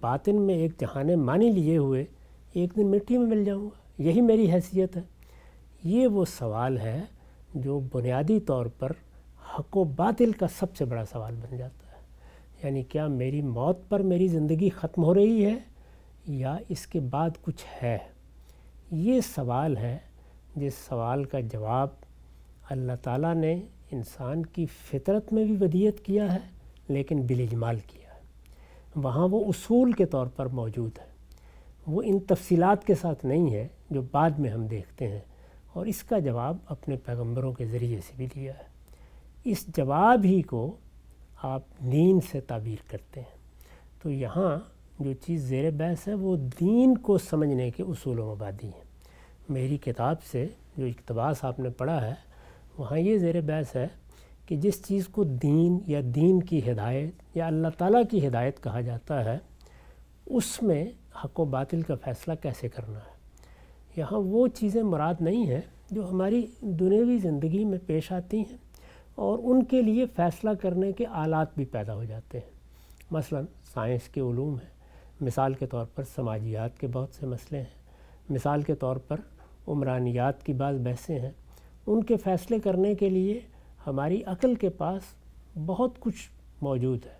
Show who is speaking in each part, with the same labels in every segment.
Speaker 1: باطن میں ایک جہان مانی لیے ہوئے ایک دن مٹی میں مل جاؤں گا، یہی میری حیثیت ہے؟ یہ وہ سوال ہے جو بنیادی طور پر حق و باطل کا سب سے بڑا سوال بن جاتا ہے. یعنی کیا میری موت پر میری زندگی ختم ہو رہی ہے یا اس کے بعد کچھ ہے؟ یہ سوال ہے جس سوال کا جواب اللہ تعالیٰ نے انسان کی فطرت میں بھی ودیعت کیا ہے لیکن بالاجمال کیا ہے. وہاں وہ اصول کے طور پر موجود ہے، وہ ان تفصیلات کے ساتھ نہیں ہے جو بعد میں ہم دیکھتے ہیں، اور اس کا جواب اپنے پیغمبروں کے ذریعے سے بھی دیا ہے. اس جواب ہی کو آپ دین سے تعبیر کرتے ہیں. تو یہاں جو چیز زیر بحث ہے وہ دین کو سمجھنے کے اصول و مبادی ہیں. میری کتاب سے جو اقتباس آپ نے پڑھا ہے وہاں یہ زیر بحث ہے کہ جس چیز کو دین یا دین کی ہدایت یا اللہ تعالیٰ کی ہدایت کہا جاتا ہے اس میں حق و باطل کا فیصلہ کیسے کرنا ہے. یہاں وہ چیزیں مراد نہیں ہیں جو ہماری دنیوی زندگی میں پیش آتی ہیں اور ان کے لیے فیصلہ کرنے کے آلات بھی پیدا ہو جاتے ہیں. مثلا سائنس کے علوم ہیں، مثال کے طور پر سماجیات کے بہت سے مسئلے ہیں، مثال کے طور پر عمرانیات کی بعض بحثیں ہیں. ان کے فیصلے کرنے کے لیے ہماری عقل کے پاس بہت کچھ موجود ہے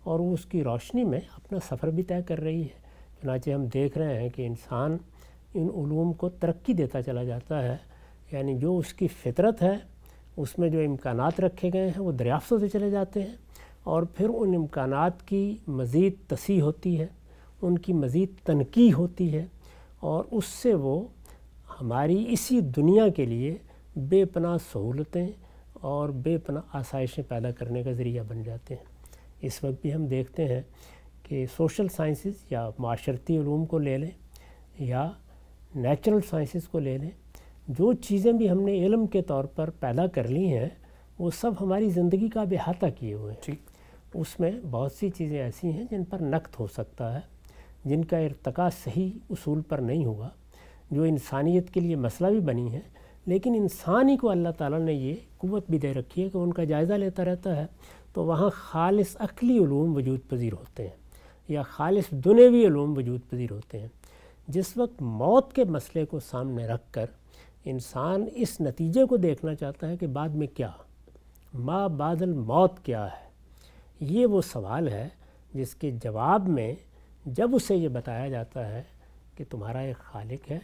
Speaker 1: اور وہ اس کی روشنی میں اپنا سفر بھی طے کر رہی ہے. چنانچہ ہم دیکھ رہے ہیں کہ انسان ان علوم کو ترقی دیتا چلا جاتا ہے. یعنی جو اس کی فطرت ہے اس میں جو امکانات رکھے گئے ہیں وہ دریافت ہوتے چلے جاتے ہیں اور پھر ان امکانات کی مزید تصحیح ہوتی ہے، ان کی مزید تنقیح ہوتی ہے اور اس سے وہ ہماری اسی دنیا کے لیے بے پناہ سہولتیں اور بے پناہ آسائشیں پیدا کرنے کا ذریعہ بن جاتے ہیں. اس وقت بھی ہم دیکھتے ہیں کہ سوشل سائنسز یا معاشرتی علوم کو لے لیں یا نیچرل سائنسز کو لے لیں، جو چیزیں بھی ہم نے علم کے طور پر پیدا کر لی ہیں وہ سب ہماری زندگی کا احاطہ کیے ہوئے ہیں. اس میں بہت سی چیزیں ایسی ہیں جن پر نقد ہو سکتا ہے، جن کا ارتقاء صحیح اصول پر نہیں ہوا، جو انسانیت کے لیے مسئلہ بھی بنی ہے، لیکن انسان ہی کو اللہ تعالیٰ نے یہ قوت بھی دے رکھی ہے کہ ان کا جائزہ لیتا رہتا ہے. تو وہاں خالص عقلی علوم وجود پذیر ہوتے ہیں یا خالص دنیوی علوم وجود پذیر ہوتے ہیں. جس وقت موت کے مسئلے کو سامنے رکھ کر انسان اس نتیجے کو دیکھنا چاہتا ہے کہ بعد میں کیا، ما بعد الموت کیا ہے، یہ وہ سوال ہے جس کے جواب میں جب اسے یہ بتایا جاتا ہے کہ تمہارا ایک خالق ہے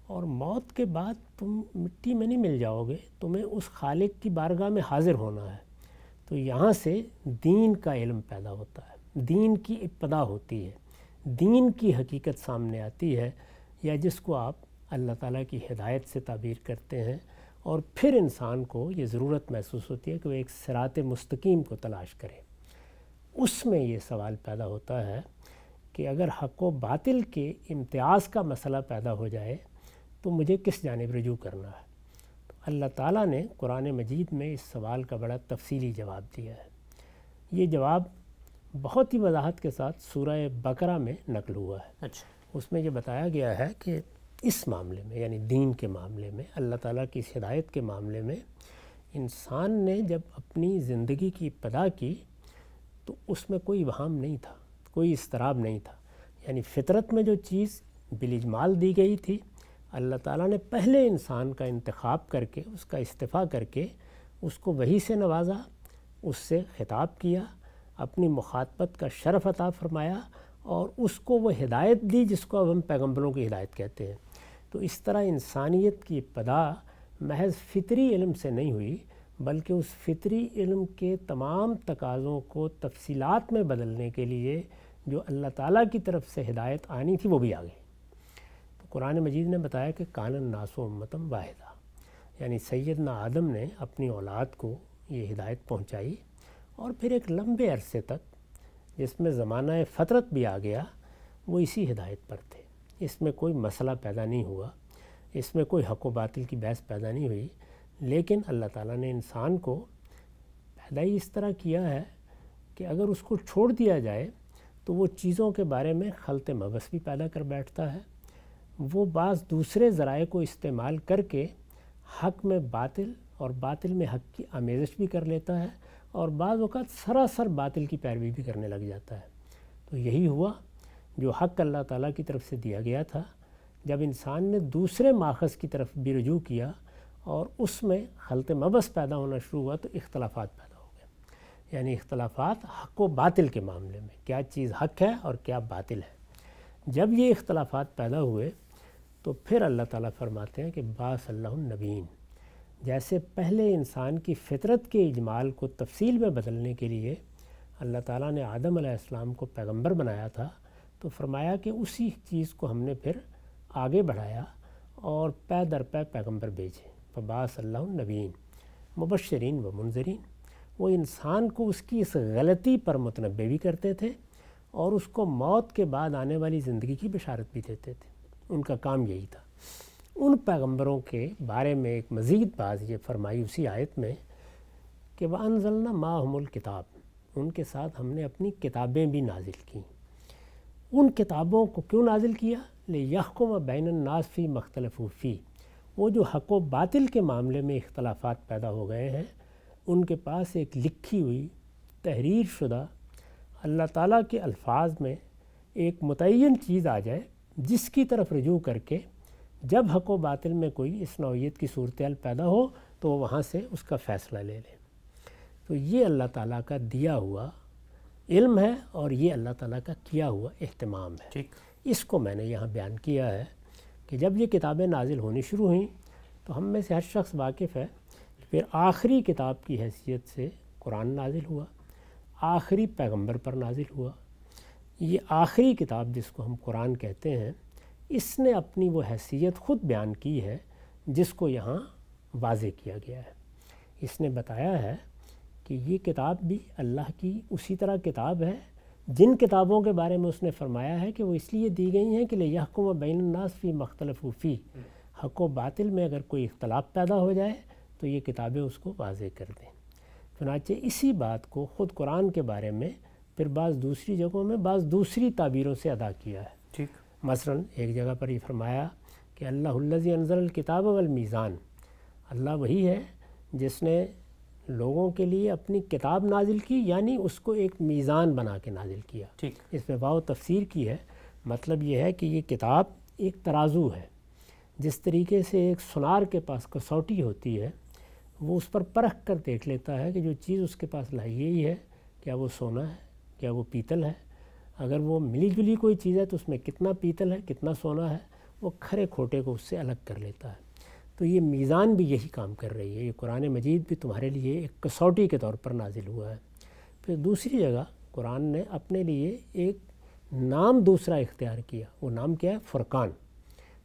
Speaker 1: اور موت کے بعد تم مٹی میں نہیں مل جاؤ گے، تمہیں اس خالق کی بارگاہ میں حاضر ہونا ہے. تو یہاں سے دین کا علم پیدا ہوتا ہے، دین کی ابتدا ہوتی ہے، دین کی حقیقت سامنے آتی ہے، یا جس کو آپ اللہ تعالیٰ کی ہدایت سے تعبیر کرتے ہیں. اور پھر انسان کو یہ ضرورت محسوس ہوتی ہے کہ وہ ایک صراط مستقیم کو تلاش کرے. اس میں یہ سوال پیدا ہوتا ہے کہ اگر حق و باطل کے امتیاز کا مسئلہ پیدا ہو جائے تو مجھے کس جانب رجوع کرنا ہے. تو اللہ تعالیٰ نے قرآن مجید میں اس سوال کا بڑا تفصیلی جواب دیا ہے. یہ جواب بہت ہی وضاحت کے ساتھ سورہ بقرہ میں نقل ہوا ہے. اس میں یہ بتایا گیا ہے کہ اس معاملے میں یعنی دین کے معاملے میں، اللہ تعالیٰ کی اس ہدایت کے معاملے میں انسان نے جب اپنی زندگی کی ابتدا کی تو اس میں کوئی وہم نہیں تھا، کوئی اضطراب نہیں تھا. یعنی فطرت میں جو چیز بالاجمال دی گئی تھی، اللہ تعالیٰ نے پہلے انسان کا انتخاب کر کے، اس کا اصطفیٰ کر کے اس کو وحی سے نوازا، اس سے خطاب کیا، اپنی مخاطبت کا شرف عطا فرمایا اور اس کو وہ ہدایت دی جس کو اب ہم پیغمبروں کی ہدایت کہتے ہیں. تو اس طرح انسانیت کی ابتدا محض فطری علم سے نہیں ہوئی، بلکہ اس فطری علم کے تمام تقاضوں کو تفصیلات میں بدلنے کے لیے جو اللہ تعالیٰ کی طرف سے ہدایت آنی تھی وہ بھی آ گئی. تو قرآن مجید نے بتایا کہ کان الناس امۃ واحدہ، یعنی سیدنا آدم نے اپنی اولاد کو یہ ہدایت پہنچائی اور پھر ایک لمبے عرصے تک جس میں زمانہ فطرت بھی آ گیا وہ اسی ہدایت پر تھے. اس میں کوئی مسئلہ پیدا نہیں ہوا، اس میں کوئی حق و باطل کی بحث پیدا نہیں ہوئی. لیکن اللہ تعالیٰ نے انسان کو پیدا ہی اس طرح کیا ہے کہ اگر اس کو چھوڑ دیا جائے تو وہ چیزوں کے بارے میں خلط مبث بھی پیدا کر بیٹھتا ہے. وہ بعض دوسرے ذرائع کو استعمال کر کے حق میں باطل اور باطل میں حق کی آمیزش بھی کر لیتا ہے اور بعض اوقات سراسر باطل کی پیروی بھی کرنے لگ جاتا ہے. تو یہی ہوا جو حق اللہ تعالیٰ کی طرف سے دیا گیا تھا، جب انسان نے دوسرے ماخذ کی طرف بھی رجوع کیا اور اس میں خلط مبس پیدا ہونا شروع ہوا تو اختلافات پیدا ہو گئے، یعنی اختلافات حق و باطل کے معاملے میں، کیا چیز حق ہے اور کیا باطل ہے۔ جب یہ اختلافات پیدا ہوئے تو پھر اللہ تعالیٰ فرماتے ہیں کہ بعث اللہ النبیین، جیسے پہلے انسان کی فطرت کے اجمال کو تفصیل میں بدلنے کے لیے اللہ تعالیٰ نے آدم علیہ السلام کو پیغمبر بنایا تھا، تو فرمایا کہ اسی چیز کو ہم نے پھر آگے بڑھایا اور پے در پے پیغمبر بھیجے، فبعث اللہ النبیین مبشرین و منذرین۔ وہ انسان کو اس کی اس غلطی پر متنبہ بھی کرتے تھے اور اس کو موت کے بعد آنے والی زندگی کی بشارت بھی دیتے تھے، ان کا کام یہی تھا۔ ان پیغمبروں کے بارے میں ایک مزید بات یہ فرمائی اسی آیت میں کہ وَأَنزَلْنَا مَعَهُمُ الْكِتَابَ، ان کے ساتھ ہم نے اپنی کتابیں بھی نازل کیں۔ ان کتابوں کو کیوں نازل کیا؟ لِيَحْكُمَ بَيْنَ النَّاسِ فِي مَا اخْتَلَفُوا فِيهِ، وہ جو حق و باطل کے معاملے میں اختلافات پیدا ہو گئے ہیں، ان کے پاس ایک لکھی ہوئی تحریر شدہ اللہ تعالیٰ کے الفاظ میں ایک متعین چیز آ جائے جس کی طرف رجوع کر کے جب حق و باطل میں کوئی اس نوعیت کی صورتحال پیدا ہو تو وہ وہاں سے اس کا فیصلہ لے لیں۔ تو یہ اللہ تعالیٰ کا دیا ہوا علم ہے اور یہ اللہ تعالیٰ کا کیا ہوا اہتمام ہے۔
Speaker 2: ٹھیک،
Speaker 1: اس کو میں نے یہاں بیان کیا ہے کہ جب یہ کتابیں نازل ہونی شروع ہوئیں تو ہم میں سے ہر شخص واقف ہے کہ پھر آخری کتاب کی حیثیت سے قرآن نازل ہوا، آخری پیغمبر پر نازل ہوا۔ یہ آخری کتاب جس کو ہم قرآن کہتے ہیں، اس نے اپنی وہ حیثیت خود بیان کی ہے جس کو یہاں واضح کیا گیا ہے۔ اس نے بتایا ہے کہ یہ کتاب بھی اللہ کی اسی طرح کتاب ہے جن کتابوں کے بارے میں اس نے فرمایا ہے کہ وہ اس لیے دی گئی ہیں کہ لِيَحْكُمَ بَيْنَ النَّاسِ فِي مَا اخْتَلَفُوا فِيهِ، حق و باطل میں اگر کوئی اختلاف پیدا ہو جائے تو یہ کتابیں اس کو واضح کر دیں۔ چنانچہ اسی بات کو خود قرآن کے بارے میں پھر بعض دوسری جگہوں میں بعض دوسری تعبیروں سے ادا کیا ہے۔
Speaker 2: ٹھیک،
Speaker 1: مثلا ایک جگہ پر یہ فرمایا کہ اللہ الذی انزل الکتاب والمیزان، اللہ وہی ہے جس نے لوگوں کے لیے اپنی کتاب نازل کی، یعنی اس کو ایک میزان بنا کے نازل کیا۔
Speaker 2: ٹھیک،
Speaker 1: اس میں واو تفسیر کی ہے، مطلب یہ ہے کہ یہ کتاب ایک ترازو ہے۔ جس طریقے سے ایک سونار کے پاس کسوٹی ہوتی ہے، وہ اس پر پرکھ کر دیکھ لیتا ہے کہ جو چیز اس کے پاس لائی گئی ہے کیا وہ سونا ہے، کیا وہ پیتل ہے۔ اگر وہ ملی جلی کوئی چیز ہے تو اس میں کتنا پیتل ہے، کتنا سونا ہے، وہ کھرے کھوٹے کو اس سے الگ کر لیتا ہے۔ تو یہ میزان بھی یہی کام کر رہی ہے، یہ قرآن مجید بھی تمہارے لیے ایک کسوٹی کے طور پر نازل ہوا ہے۔ پھر دوسری جگہ قرآن نے اپنے لیے ایک نام دوسرا اختیار کیا، وہ نام کیا ہے؟ فرقان۔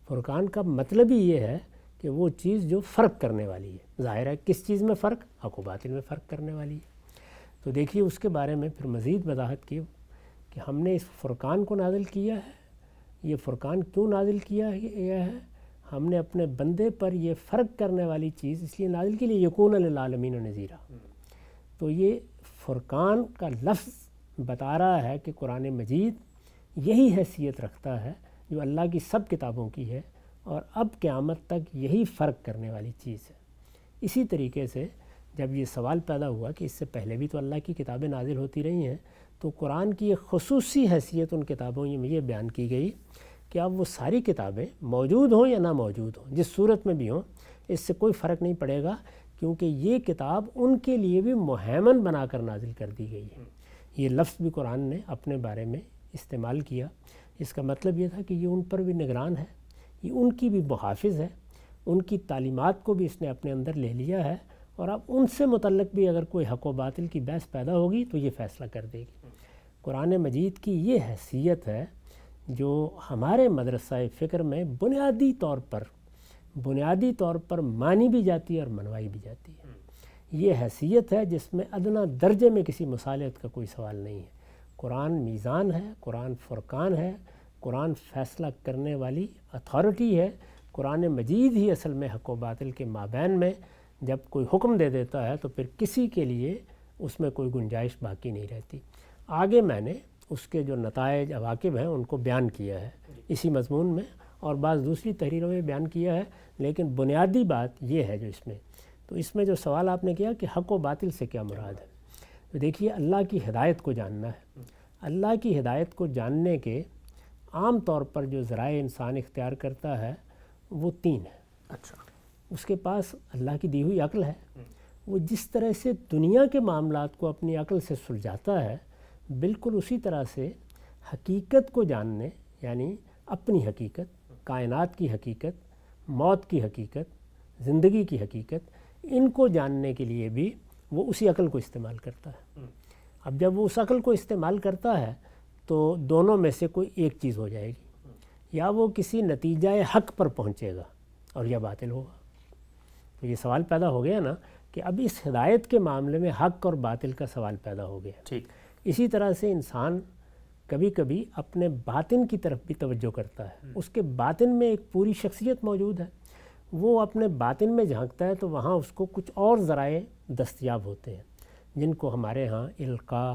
Speaker 1: فرقان کا مطلب ہی یہ ہے کہ وہ چیز جو فرق کرنے والی ہے۔ ظاہر ہے کس چیز میں فرق؟ حق و باطل میں فرق کرنے والی ہے۔ تو دیکھیے اس کے بارے میں پھر مزید وضاحت کی کہ ہم نے اس فرقان کو نازل کیا ہے۔ یہ فرقان کیوں نازل کیا گیا ہے؟ ہم نے اپنے بندے پر یہ فرق کرنے والی چیز اس لیے نازل کی لیکون للعالمین نذیرا۔ تو یہ فرقان کا لفظ بتا رہا ہے کہ قرآن مجید یہی حیثیت رکھتا ہے جو اللہ کی سب کتابوں کی ہے اور اب قیامت تک یہی فرق کرنے والی چیز ہے۔ اسی طریقے سے جب یہ سوال پیدا ہوا کہ اس سے پہلے بھی تو اللہ کی کتابیں نازل ہوتی رہی ہیں، تو قرآن کی ایک خصوصی حیثیت ان کتابوں میں یہ بیان کی گئی کہ اب وہ ساری کتابیں موجود ہوں یا نہ موجود ہوں، جس صورت میں بھی ہوں، اس سے کوئی فرق نہیں پڑے گا، کیونکہ یہ کتاب ان کے لیے بھی مہیمن بنا کر نازل کر دی گئی ہے۔ یہ لفظ بھی قرآن نے اپنے بارے میں استعمال کیا۔ اس کا مطلب یہ تھا کہ یہ ان پر بھی نگران ہے، یہ ان کی بھی محافظ ہے، ان کی تعلیمات کو بھی اس نے اپنے اندر لے لیا ہے، اور اب ان سے متعلق بھی اگر کوئی حق و باطل کی بحث پیدا ہوگی تو یہ فیصلہ کر دے گی۔ قرآن مجید کی یہ حیثیت ہے جو ہمارے مدرسہ فکر میں بنیادی طور پر مانی بھی جاتی ہے اور منوائی بھی جاتی ہے۔ یہ حیثیت ہے جس میں ادنا درجے میں کسی مصالحت کا کوئی سوال نہیں ہے۔ قرآن میزان ہے، قرآن فرقان ہے، قرآن فیصلہ کرنے والی اتھارٹی ہے۔ قرآن مجید ہی اصل میں حق و باطل کے مابین میں جب کوئی حکم دے دیتا ہے تو پھر کسی کے لیے اس میں کوئی گنجائش باقی نہیں رہتی۔ آگے میں نے اس کے جو نتائج عواقب ہیں ان کو بیان کیا ہے اسی مضمون میں، اور بعض دوسری تحریروں میں بیان کیا ہے، لیکن بنیادی بات یہ ہے جو اس میں جو سوال آپ نے کیا کہ حق و باطل سے کیا مراد ہے، تو دیکھیے اللہ کی ہدایت کو جاننا ہے، اللہ کی ہدایت کو جاننے کے عام طور پر جو ذرائع انسان اختیار کرتا ہے وہ 3 ہیں۔
Speaker 2: اچھا،
Speaker 1: اس کے پاس اللہ کی دی ہوئی عقل ہے، وہ جس طرح سے دنیا کے معاملات کو اپنی عقل سے سلجھاتا ہے، بالکل اسی طرح سے حقیقت کو جاننے، یعنی اپنی حقیقت، کائنات کی حقیقت، موت کی حقیقت، زندگی کی حقیقت، ان کو جاننے کے لیے بھی وہ اسی عقل کو استعمال کرتا ہے۔ اب جب وہ اس عقل کو استعمال کرتا ہے تو دونوں میں سے کوئی ایک چیز ہو جائے گی، یا وہ کسی نتیجہ حق پر پہنچے گا اور یا باطل ہوگا۔ تو یہ سوال پیدا ہو گیا نا کہ اب اس ہدایت کے معاملے میں حق اور باطل کا سوال پیدا ہو گیا۔
Speaker 2: ٹھیک،
Speaker 1: اسی طرح سے انسان کبھی کبھی اپنے باطن کی طرف بھی توجہ کرتا ہے، اس کے باطن میں ایک پوری شخصیت موجود ہے، وہ اپنے باطن میں جھانکتا ہے تو وہاں اس کو کچھ اور ذرائع دستیاب ہوتے ہیں جن کو ہمارے ہاں القاء،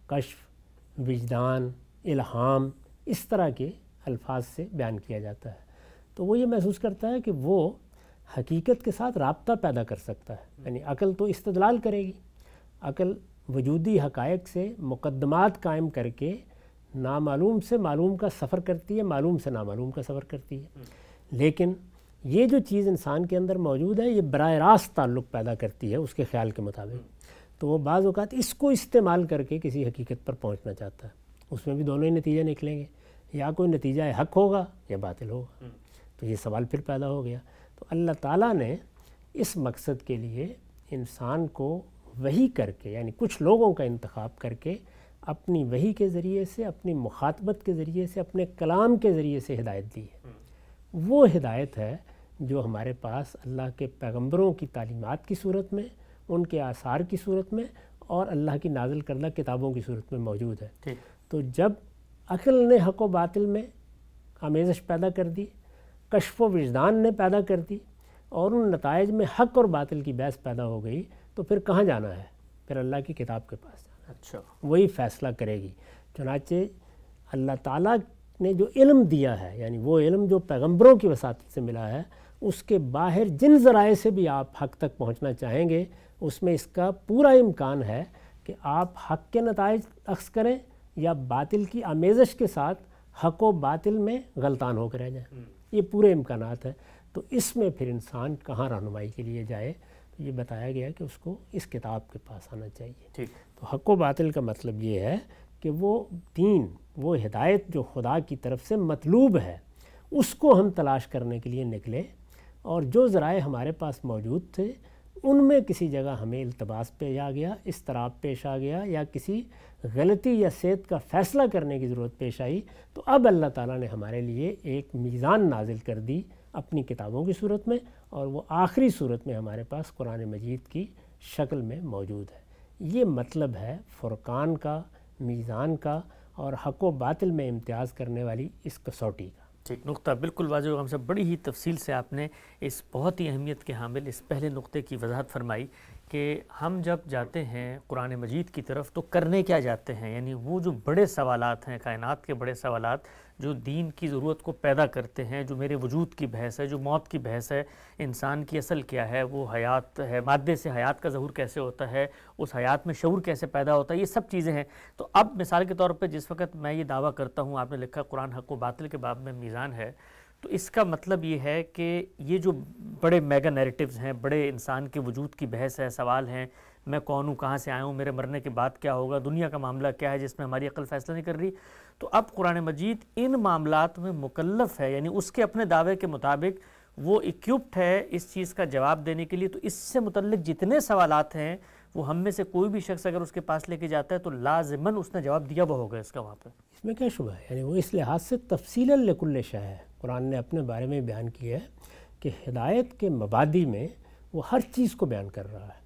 Speaker 1: کشف، وجدان، الہام، اس طرح کے الفاظ سے بیان کیا جاتا ہے۔ تو وہ یہ محسوس کرتا ہے کہ وہ حقیقت کے ساتھ رابطہ پیدا کر سکتا ہے، یعنی عقل تو استدلال کرے گی، عقل وجودی حقائق سے مقدمات قائم کر کے نامعلوم سے معلوم کا سفر کرتی ہے، معلوم سے نامعلوم کا سفر کرتی ہے، لیکن یہ جو چیز انسان کے اندر موجود ہے یہ براہ راست تعلق پیدا کرتی ہے اس کے خیال کے مطابق، تو وہ بعض اوقات اس کو استعمال کر کے کسی حقیقت پر پہنچنا چاہتا ہے۔ اس میں بھی دونوں ہی نتیجے نکلیں گے، یا کوئی نتیجہ حق ہوگا یا باطل ہوگا۔ تو یہ سوال پھر پیدا ہو گیا۔ تو اللہ تعالیٰ نے اس مقصد کے لیے انسان کو وحی کر کے، یعنی کچھ لوگوں کا انتخاب کر کے اپنی وحی کے ذریعے سے، اپنی مخاطبت کے ذریعے سے، اپنے کلام کے ذریعے سے ہدایت دی ہے۔ وہ ہدایت ہے جو ہمارے پاس اللہ کے پیغمبروں کی تعلیمات کی صورت میں، ان کے آثار کی صورت میں اور اللہ کی نازل کردہ کتابوں کی صورت میں موجود ہے۔ تو جب عقل نے حق و باطل میں آمیزش پیدا کر دی، کشف و وجدان نے پیدا کر دی، اور ان نتائج میں حق اور باطل کی بحث پیدا ہو گئی، تو پھر کہاں جانا ہے؟ پھر اللہ کی کتاب کے پاس جانا ہے۔
Speaker 2: اچھا،
Speaker 1: وہی فیصلہ کرے گی۔ چنانچہ اللہ تعالیٰ نے جو علم دیا ہے، یعنی وہ علم جو پیغمبروں کی وساطت سے ملا ہے، اس کے باہر جن ذرائع سے بھی آپ حق تک پہنچنا چاہیں گے، اس میں اس کا پورا امکان ہے کہ آپ حق کے نتائج اخذ کریں یا باطل کی آمیزش کے ساتھ حق و باطل میں غلطان ہو کر رہ جائیں۔ یہ پورے امکانات ہیں۔ تو اس میں پھر انسان کہاں رہنمائی کے لیے جائے؟ تو یہ بتایا گیا کہ اس کو اس کتاب کے پاس آنا چاہیے۔ تو حق و باطل کا مطلب یہ ہے کہ وہ دین، وہ ہدایت جو خدا کی طرف سے مطلوب ہے، اس کو ہم تلاش کرنے کے لیے نکلے، اور جو ذرائع ہمارے پاس موجود تھے ان میں کسی جگہ ہمیں التباس پیش آ گیا، اضطراب پیش آ گیا، یا کسی غلطی یا صحت کا فیصلہ کرنے کی ضرورت پیش آئی، تو اب اللہ تعالیٰ نے ہمارے لیے ایک میزان نازل کر دی اپنی کتابوں کی صورت میں، اور وہ آخری صورت میں ہمارے پاس قرآن مجید کی شکل میں موجود ہے۔ یہ مطلب ہے فرقان کا، میزان کا، اور حق و باطل میں امتیاز کرنے والی اس کسوٹی کا۔
Speaker 2: ٹھیک، نقطہ بالکل واضح ہوگا ہم سے، بڑی ہی تفصیل سے آپ نے اس بہت ہی اہمیت کے حامل اس پہلے نقطے کی وضاحت فرمائی کہ ہم جب جاتے ہیں قرآن مجید کی طرف تو کرنے کیا جاتے ہیں، یعنی وہ جو بڑے سوالات ہیں، کائنات کے بڑے سوالات جو دین کی ضرورت کو پیدا کرتے ہیں، جو میرے وجود کی بحث ہے، جو موت کی بحث ہے، انسان کی اصل کیا ہے، وہ حیات ہے، مادے سے حیات کا ظہور کیسے ہوتا ہے، اس حیات میں شعور کیسے پیدا ہوتا ہے، یہ سب چیزیں ہیں۔ تو اب مثال کے طور پہ جس وقت میں یہ دعویٰ کرتا ہوں، آپ نے لکھا قرآن حق و باطل کے باب میں میزان ہے، تو اس کا مطلب یہ ہے کہ یہ جو بڑے میگا نیریٹیوز ہیں، بڑے انسان کے وجود کی بحث ہے، سوال ہیں، میں کون ہوں، کہاں سے آیا ہوں، میرے مرنے کے بعد کیا ہوگا، دنیا کا معاملہ کیا ہے جس میں ہماری عقل فیصلہ نہیں کر رہی، تو اب قرآن مجید ان معاملات میں مکلف ہے، یعنی اس کے اپنے دعوے کے مطابق وہ ایکوپڈ ہے اس چیز کا جواب دینے کے لیے۔ تو اس سے متعلق جتنے سوالات ہیں وہ ہم میں سے کوئی بھی شخص اگر اس کے پاس لے کے جاتا ہے تو لازماً اس نے جواب دیا وہ ہوگا اس کا وہاں پہ۔
Speaker 1: اس میں کیا شبہ ہے، یعنی وہ اس لحاظ سے تفصیلاً لکل شے ہے۔ قرآن نے اپنے بارے میں بیان کیا ہے کہ ہدایت کے مبادی میں وہ ہر چیز کو بیان کر رہا ہے۔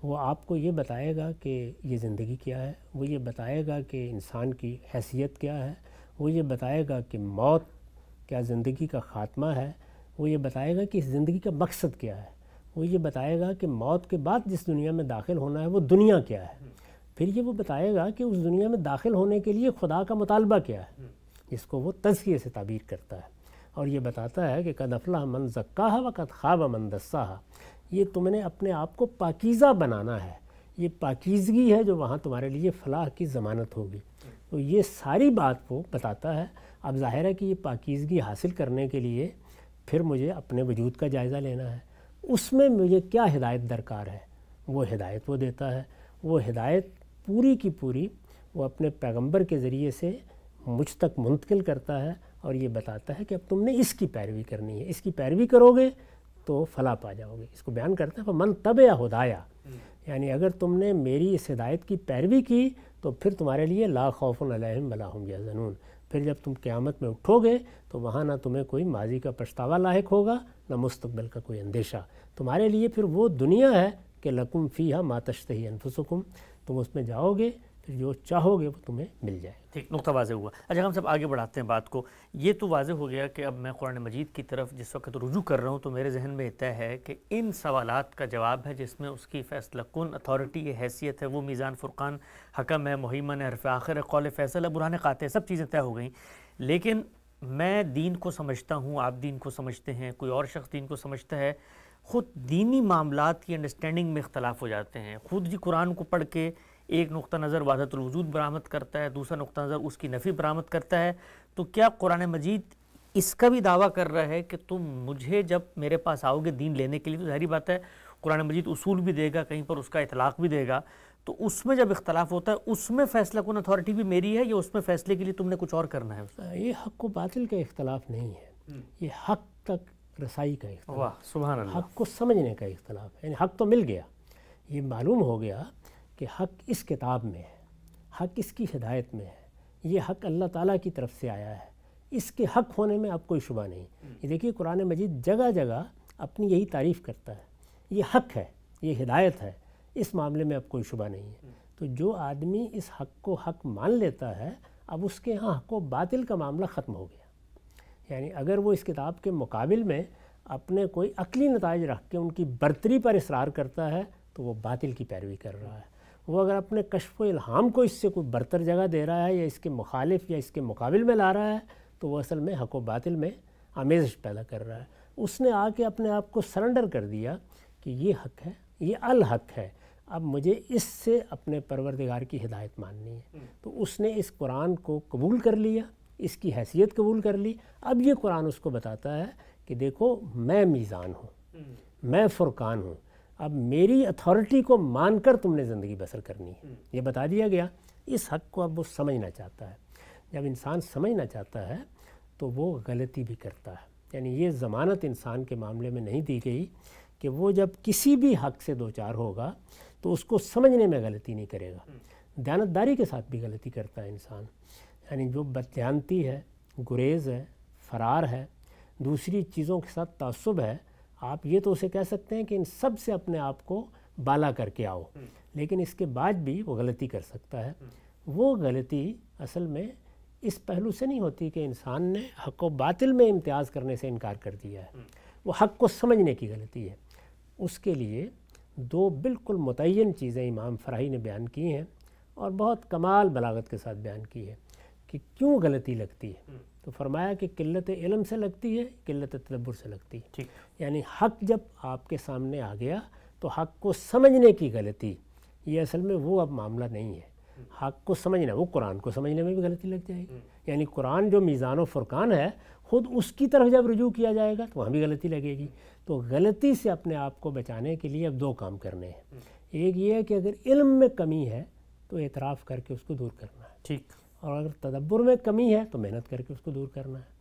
Speaker 1: وہ آپ کو یہ بتائے گا کہ یہ زندگی کیا ہے، وہ یہ بتائے گا کہ انسان کی حیثیت کیا ہے، وہ یہ بتائے گا کہ موت کیا زندگی کا خاتمہ ہے، وہ یہ بتائے گا کہ اس زندگی کا مقصد کیا ہے، وہ یہ بتائے گا کہ موت کے بعد جس دنیا میں داخل ہونا ہے وہ دنیا کیا ہے، پھر یہ وہ بتائے گا کہ اس دنیا میں داخل ہونے کے لیے خدا کا مطالبہ کیا ہے، جس کو وہ تزکیے سے تعبیر کرتا ہے، اور یہ بتاتا ہے کہ قد افلح من زکاہا وقد خاب من دساہا، یہ تم نے اپنے آپ کو پاکیزہ بنانا ہے، یہ پاکیزگی ہے جو وہاں تمہارے لیے فلاح کی ضمانت ہوگی۔ تو یہ ساری بات وہ بتاتا ہے۔ اب ظاہر ہے کہ یہ پاکیزگی حاصل کرنے کے لیے پھر مجھے اپنے وجود کا جائزہ لینا ہے، اس میں مجھے کیا ہدایت درکار ہے، وہ ہدایت وہ دیتا ہے۔ وہ ہدایت پوری کی پوری وہ اپنے پیغمبر کے ذریعے سے مجھ تک منتقل کرتا ہے اور یہ بتاتا ہے کہ اب تم نے اس کی پیروی کرنی ہے، اس کی پیروی کرو گے تو فلاح پا جاؤ گے۔ اس کو بیان کرتا ہے من تبع ہدایا، یعنی اگر تم نے میری اس ہدایت کی پیروی کی تو پھر تمہارے لیے لا خوف علیہم ولا ہم یحزنون، پھر جب تم قیامت میں اٹھو گے تو وہاں نہ تمہیں کوئی ماضی کا پچھتاوا لاحق ہوگا نہ مستقبل کا کوئی اندیشہ۔ تمہارے لیے پھر وہ دنیا ہے کہ لکم فیہا ما تشتہی انفسکم، تم اس میں جاؤ گے پھر جو چاہو گے وہ تمہیں مل جائے۔
Speaker 2: ٹھیک، نقطہ واضح ہوا۔ اچھا ہم سب آگے بڑھاتے ہیں بات کو۔ یہ تو واضح ہو گیا کہ اب میں قرآن مجید کی طرف جس وقت رجوع کر رہا ہوں تو میرے ذہن میں طے ہے کہ ان سوالات کا جواب ہے جس میں اس کی فیصلہ کن اتھارٹی یہ حیثیت ہے، وہ میزان فرقان حکم ہے، محیمن ہے، حرف آخر ہے، قول فیصل ہے، برہان قاطع ہے، سب چیزیں طے ہو گئیں۔ لیکن میں دین کو سمجھتا ہوں، آپ دین کو سمجھتے ہیں، کوئی اور شخص دین کو سمجھتا ہے، خود دینی معاملات کی انڈرسٹینڈنگ میں اختلاف ہو جاتے ہیں۔ خود جی قرآن کو پڑھ کے ایک نقطہ نظر وحدت الوجود برآمد کرتا ہے، دوسرا نقطہ نظر اس کی نفی برآمد کرتا ہے، تو کیا قرآن مجید اس کا بھی دعویٰ کر رہا ہے کہ تم مجھے جب میرے پاس آؤ گے دین لینے کے لیے تو ظاہری بات ہے قرآن مجید اصول بھی دے گا، کہیں پر اس کا اطلاق بھی دے گا، تو اس میں جب اختلاف ہوتا ہے اس میں فیصلہ کن اتھارٹی بھی میری ہے یا اس میں فیصلے کے لیے تم نے کچھ اور کرنا ہے؟
Speaker 1: یہ حق و باطل کا اختلاف نہیں ہے، یہ حق تک رسائی کا اختلاف،
Speaker 2: واہ سبحان اللہ،
Speaker 1: حق کو سمجھنے کا اختلاف ہے۔ یعنی حق تو مل گیا، یہ معلوم ہو گیا کہ حق اس کتاب میں ہے، حق اس کی ہدایت میں ہے، یہ حق اللہ تعالیٰ کی طرف سے آیا ہے، اس کے حق ہونے میں اب کوئی شبہ نہیں۔ یہ دیکھیے قرآن مجید جگہ جگہ اپنی یہی تعریف کرتا ہے، یہ حق ہے، یہ ہدایت ہے، اس معاملے میں اب کوئی شبہ نہیں ہے۔ تو جو آدمی اس حق کو حق مان لیتا ہے اب اس کے ہاں حق و باطل کا معاملہ ختم ہو گیا۔ یعنی اگر وہ اس کتاب کے مقابل میں اپنے کوئی عقلی نتائج رکھ کے ان کی برتری پر اصرار کرتا ہے تو وہ باطل کی پیروی کر رہا ہے۔ وہ اگر اپنے کشف و الہام کو اس سے کوئی برتر جگہ دے رہا ہے یا اس کے مخالف یا اس کے مقابل میں لا رہا ہے تو وہ اصل میں حق و باطل میں آمیزش پیدا کر رہا ہے۔ اس نے آ کے اپنے آپ کو سرنڈر کر دیا کہ یہ حق ہے، یہ الحق ہے، اب مجھے اس سے اپنے پروردگار کی ہدایت ماننی ہے۔ تو اس نے اس قرآن کو قبول کر لیا، اس کی حیثیت قبول کر لی۔ اب یہ قرآن اس کو بتاتا ہے کہ دیکھو میں میزان ہوں، میں فرقان ہوں، اب میری اتھارٹی کو مان کر تم نے زندگی بسر کرنی ہے، یہ بتا دیا گیا۔ اس حق کو اب وہ سمجھنا چاہتا ہے۔ جب انسان سمجھنا چاہتا ہے تو وہ غلطی بھی کرتا ہے۔ یعنی یہ ضمانت انسان کے معاملے میں نہیں دی گئی کہ وہ جب کسی بھی حق سے دوچار ہوگا تو اس کو سمجھنے میں غلطی نہیں کرے گا۔ دیانتداری کے ساتھ بھی غلطی کرتا ہے انسان، یعنی جو بددیانتی ہے، گریز ہے، فرار ہے، دوسری چیزوں کے ساتھ تعصب ہے، آپ یہ تو اسے کہہ سکتے ہیں کہ ان سب سے اپنے آپ کو بالا کر کے آؤ، لیکن اس کے بعد بھی وہ غلطی کر سکتا ہے۔ وہ غلطی اصل میں اس پہلو سے نہیں ہوتی کہ انسان نے حق و باطل میں امتیاز کرنے سے انکار کر دیا ہے، وہ حق کو سمجھنے کی غلطی ہے۔ اس کے لیے دو بالکل متعین چیزیں امام فراہی نے بیان کی ہیں اور بہت کمال بلاغت کے ساتھ بیان کی ہے کہ کیوں غلطی لگتی ہے۔ تو فرمایا کہ قلت علم سے لگتی ہے، قلت تدبر سے لگتی ہے۔ یعنی حق جب آپ کے سامنے آ گیا تو حق کو سمجھنے کی غلطی، یہ اصل میں وہ اب معاملہ نہیں ہے۔ حق کو سمجھنا، وہ قرآن کو سمجھنے میں بھی غلطی لگ جائے گی، یعنی قرآن جو میزان و فرقان ہے خود اس کی طرف جب رجوع کیا جائے گا تو وہاں بھی غلطی لگے گی۔ تو غلطی سے اپنے آپ کو بچانے کے لیے اب دو کام کرنے ہیں۔ ایک یہ ہے کہ اگر علم میں کمی ہے تو اعتراف کر کے اس کو دور کرنا ہے،
Speaker 2: ٹھیک،
Speaker 1: اور اگر تدبر میں کمی ہے تو محنت کر کے اس کو دور کرنا ہے۔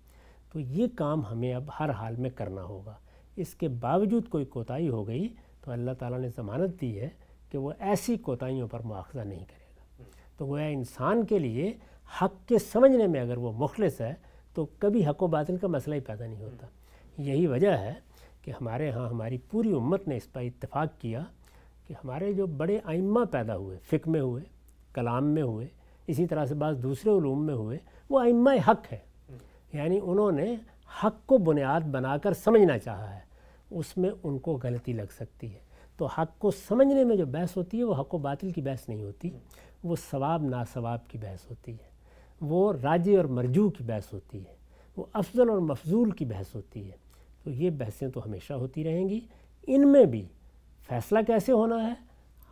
Speaker 1: تو یہ کام ہمیں اب ہر حال میں کرنا ہوگا۔ اس کے باوجود کوئی کوتاہی ہو گئی تو اللہ تعالیٰ نے ضمانت دی ہے کہ وہ ایسی کوتاہیوں پر مواخذہ نہیں کرے گا۔ تو گویا انسان کے لیے حق کے سمجھنے میں اگر وہ مخلص ہے تو کبھی حق و باطل کا مسئلہ ہی پیدا نہیں ہوتا۔ یہی وجہ ہے کہ ہمارے ہاں ہماری پوری امت نے اس پر اتفاق کیا کہ ہمارے جو بڑے ائمہ پیدا ہوئے، فقہ میں ہوئے، کلام میں ہوئے، اسی طرح سے بعض دوسرے علوم میں ہوئے، وہ ائمہ حق ہیں۔ یعنی انہوں نے حق کو بنیاد بنا کر سمجھنا چاہا ہے، اس میں ان کو غلطی لگ سکتی ہے۔ تو حق کو سمجھنے میں جو بحث ہوتی ہے وہ حق و باطل کی بحث نہیں ہوتی، وہ ثواب ناثواب کی بحث ہوتی ہے، وہ راجی اور مرجو کی بحث ہوتی ہے، وہ افضل اور مفضول کی بحث ہوتی ہے۔ تو یہ بحثیں تو ہمیشہ ہوتی رہیں گی۔ ان میں بھی فیصلہ کیسے ہونا ہے،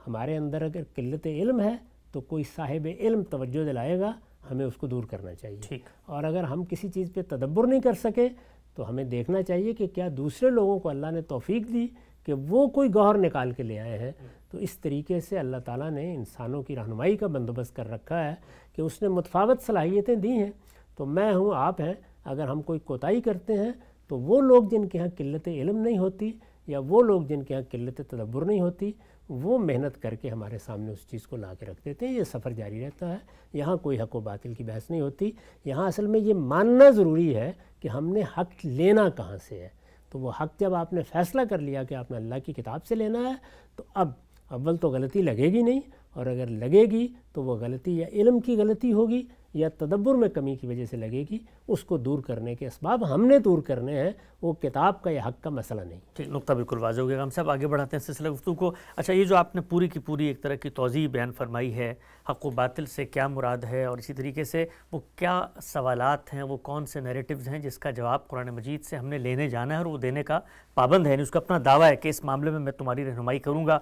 Speaker 1: ہمارے اندر اگر قلت علم ہے تو کوئی صاحب علم توجہ دلائے گا، ہمیں اس کو دور کرنا چاہیے.
Speaker 2: ٹھیک.
Speaker 1: اور اگر ہم کسی چیز پہ تدبر نہیں کر سکے تو ہمیں دیکھنا چاہیے کہ کیا دوسرے لوگوں کو اللہ نے توفیق دی کہ وہ کوئی گوہر نکال کے لے آئے ہیں. تو اس طریقے سے اللہ تعالیٰ نے انسانوں کی رہنمائی کا بندوبست کر رکھا ہے کہ اس نے متفاوت صلاحیتیں دی ہیں. تو میں ہوں، آپ ہیں، اگر ہم کوئی کوتاہی کرتے ہیں تو وہ لوگ جن کے ہاں قلت علم نہیں ہوتی یا وہ لوگ جن کے ہاں قلت تدبر نہیں ہوتی، وہ محنت کر کے ہمارے سامنے اس چیز کو لا کے رکھ دیتے ہیں. یہ سفر جاری رہتا ہے. یہاں کوئی حق و باطل کی بحث نہیں ہوتی. یہاں اصل میں یہ ماننا ضروری ہے کہ ہم نے حق لینا کہاں سے ہے. تو وہ حق جب آپ نے فیصلہ کر لیا کہ آپ نے اللہ کی کتاب سے لینا ہے تو اب اول تو غلطی لگے گی نہیں، اور اگر لگے گی تو وہ غلطی یا علم کی غلطی ہوگی یا تدبر میں کمی کی وجہ سے لگے گی. اس کو دور کرنے کے اسباب ہم نے دور کرنے ہیں، وہ کتاب کا یا حق کا مسئلہ نہیں.
Speaker 2: ٹھیک، نقطہ بالکل واضح ہو گیا. ہم صاحب آگے بڑھاتے ہیں سلسلہ گفتگو کو. اچھا، یہ جو آپ نے پوری کی پوری ایک طرح کی توضیح بیان فرمائی ہے، حق و باطل سے کیا مراد ہے، اور اسی طریقے سے وہ کیا سوالات ہیں، وہ کون سے نیریٹیوز ہیں جس کا جواب قرآن مجید سے ہم نے لینے جانا ہے اور وہ دینے کا پابند ہے، یعنی اس کا اپنا دعویٰ ہے کہ اس معاملے میں تمہاری رہنمائی کروں گا.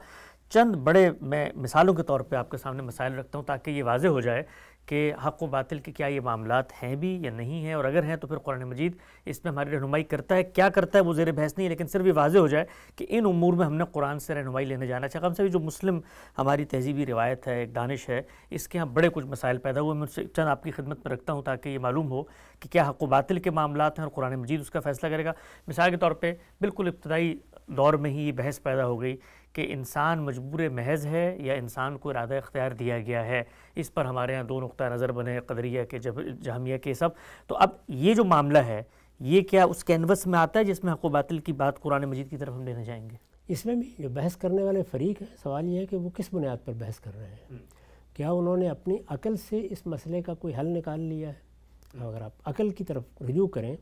Speaker 2: چند بڑے میں مثالوں کے طور پہ آپ کے سامنے مسائل رکھتا ہوں تاکہ یہ واضح ہو جائے کہ حق و باطل کے کیا یہ معاملات ہیں بھی یا نہیں ہیں، اور اگر ہیں تو پھر قرآن مجید اس میں ہماری رہنمائی کرتا ہے. کیا کرتا ہے وہ زیر بحث نہیں ہے، لیکن صرف یہ واضح ہو جائے کہ ان امور میں ہم نے قرآن سے رہنمائی لینے جانا چاہیے. ہم سبھی جو مسلم ہماری تہذیبی روایت ہے، ایک دانش ہے، اس کے ہاں بڑے کچھ مسائل پیدا ہوئے. میں چند آپ کی خدمت میں رکھتا ہوں تاکہ یہ معلوم ہو کہ کیا حق و باطل کے معاملات ہیں اور قرآن مجید اس کا فیصلہ کرے گا. مثال کے طور پہ بالکل ابتدائی دور میں ہی یہ بحث پیدا ہو گئی کہ انسان مجبور محض ہے یا انسان کو ارادہ اختیار دیا گیا ہے. اس پر ہمارے ہاں دو نقطہ نظر بنے، قدریہ کے، جہمیہ کے سب. تو اب یہ جو معاملہ ہے یہ کیا اس کینوس میں آتا ہے جس میں حق و باطل کی بات قرآن مجید کی طرف ہم لینے جائیں گے؟
Speaker 1: اس میں بھی جو بحث کرنے والے فریق ہیں، سوال یہ ہے کہ وہ کس بنیاد پر بحث کر رہے ہیں. کیا انہوں نے اپنی عقل سے اس مسئلے کا کوئی حل نکال لیا ہے؟ اگر آپ عقل کی طرف رجوع کریں